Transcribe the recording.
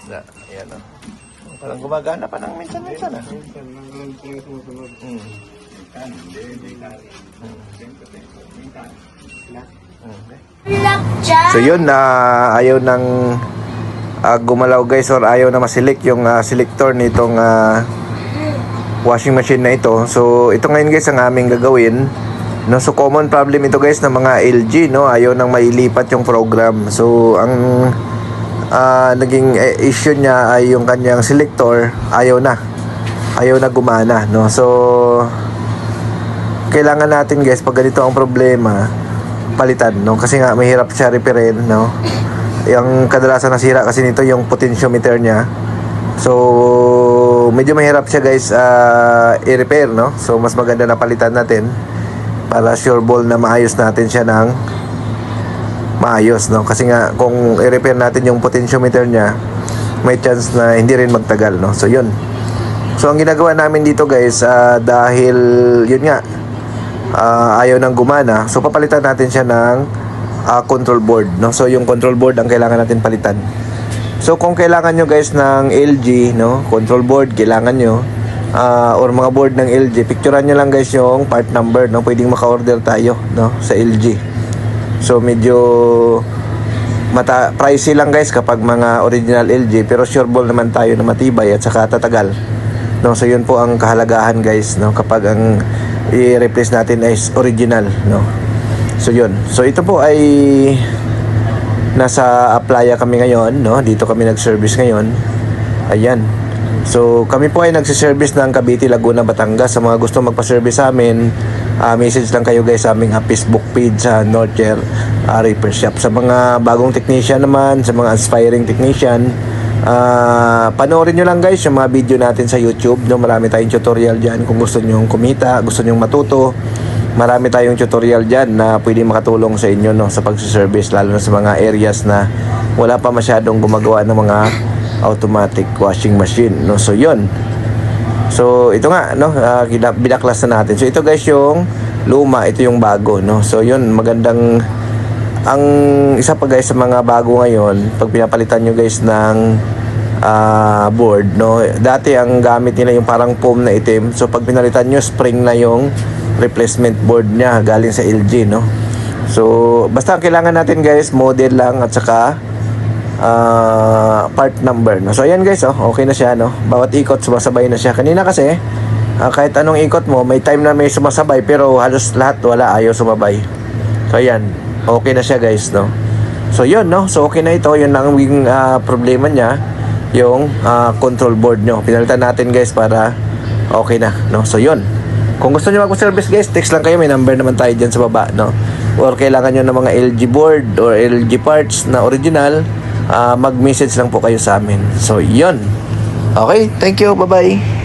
Ayan o. Parang gumagana pa ng minsan-minsan ah. So yun, ayaw ng gumalaw guys, or ayaw na maselect yung selector nitong washing machine na ito. So ito ngayon guys ang aming gagawin, no? So common problem ito guys ng mga LG, no? Ayaw nang mailipat yung program. So ang naging issue niya ay yung kanyang selector ayaw na gumana, no? So kailangan natin guys, pag ganito ang problema, palitan, no? Kasi nga mahirap siya repairin, no? Yung kadalasan nasira kasi nito yung potentiometer niya. So medyo mahirap siya guys i-repair, no? So mas maganda na palitan natin para sure ball na maayos natin siya ng maayos, no? Kasi nga kung i-repair natin yung potentiometer niya, may chance na hindi rin magtagal, no? So yun. So ang ginagawa namin dito guys, dahil yun nga ayaw nang gumana, so papalitan natin siya ng control board, no? So yung control board ang kailangan natin palitan. So kung kailangan nyo guys ng LG, no, control board kailangan nyo, or mga board ng LG, picturean nyo lang guys yung part number, no? Pwedeng maka-order tayo, no, sa LG. So medyo pricey lang guys kapag mga original LG, pero sure ball naman tayo na matibay at saka tatagal, no? So yun po ang kahalagahan guys, no, kapag ang i-replace natin is original, no? So yun. So ito po ay nasa Aplaya kami ngayon, no? Dito kami nag-service ngayon. Ayan. So kami po ay nagsiservice ng Cavite, Laguna, Batangas. Sa mga gusto magpa-service sa amin, message lang kayo guys sa aming Facebook page sa Northshire Repair Shop. Sa mga bagong technician naman, sa mga aspiring technician, panoorin nyo lang guys yung mga video natin sa YouTube, no? Marami tayong tutorial dyan kung gusto nyong kumita, gusto nyong matuto. Marami tayong tutorial dyan na pwede makatulong sa inyo, no, sa pagsiservice, lalo na sa mga areas na wala pa masyadong gumagawa ng mga automatic washing machine, no? So yun. So ito nga, no, binaklas na natin. So ito guys yung luma, ito yung bago, no? So yun, magandang ang isa pa guys sa mga bago ngayon, pag pinapalitan nyo guys ng board, no, dati ang gamit nila yung parang foam na itim. So pag pinalitan nyo, spring na yung replacement board niya galing sa LG, no? So basta ang kailangan natin guys, model lang at saka part number, no? So ayan guys, okay na siya, no? Bawat ikot sumasabay na siya. Kanina kasi kahit anong ikot mo, may time na may sumasabay, pero halos lahat wala, ayaw sumabay. So ayan, okay na siya guys, no? So yun, no? So okay na ito. Yun ang problema niya, yung control board nyo. Pinalitan natin guys para okay na, no? So yun. Kung gusto nyo mag-service guys, text lang kayo, may number naman tayo dyan sa baba, no? Or kailangan nyo ng mga LG board or LG parts na original, mag-message lang po kayo sa amin. So yun. Okay, thank you, bye bye.